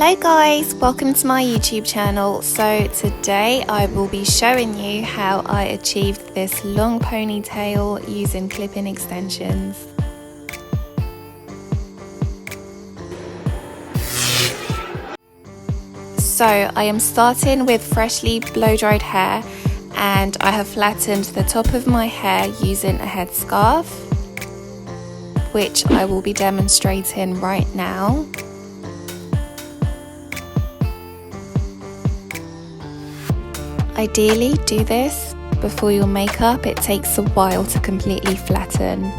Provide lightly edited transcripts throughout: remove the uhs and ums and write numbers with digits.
Hello guys, welcome to my YouTube channel. So today I will be showing you how I achieved this long ponytail using clip-in extensions. So I am starting with freshly blow-dried hair, and I have flattened the top of my hair using a headscarf, which I will be demonstrating right now. Ideally, do this before your makeup. It takes a while to completely flatten.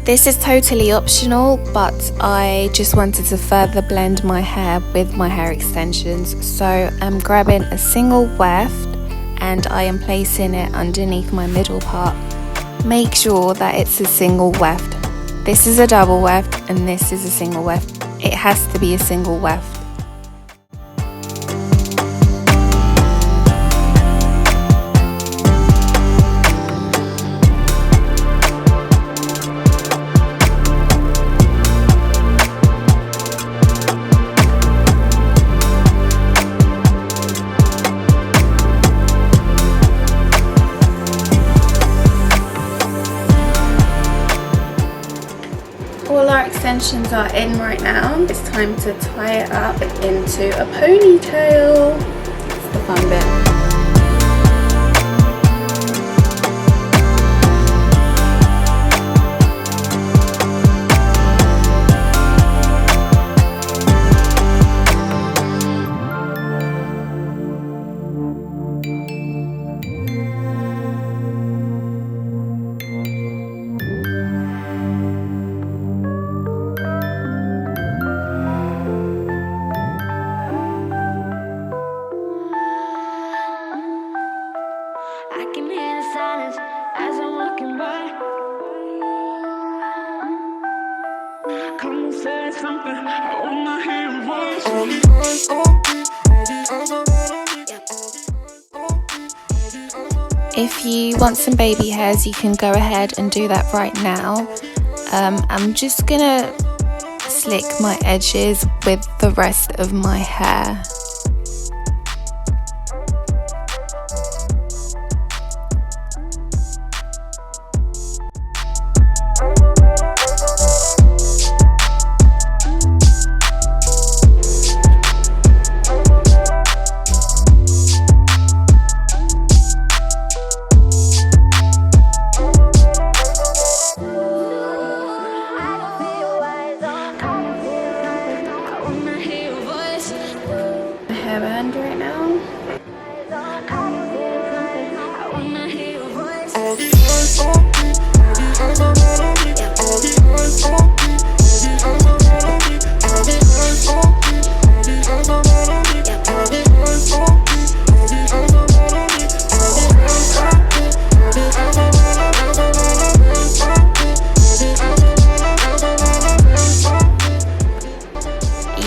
This is totally optional, but I just wanted to further blend my hair with my hair extensions. So I'm grabbing a single weft and I am placing it underneath my middle part. Make sure that it's a single weft. This is a double weft and this is a single weft. It has to be a single weft. All our extensions are in right now. It's time to tie it up into a ponytail. It's the fun bit. Come say something, I wanna hear your voice. If you want some baby hairs, you can go ahead and do that right now. I'm just gonna slick my edges with the rest of my hair. Hairband right now.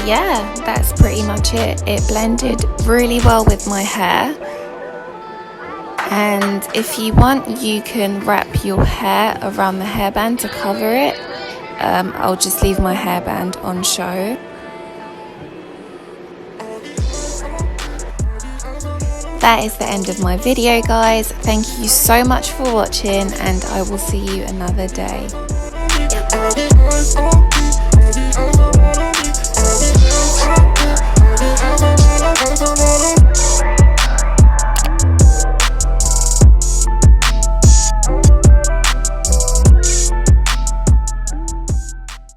Yeah, that's pretty much it. It blended really well with my hair. And if you want, you can wrap your hair around the hairband to cover it. I'll just leave my hairband on show. That is the end of my video, guys. Thank you so much for watching, and I will see you another day.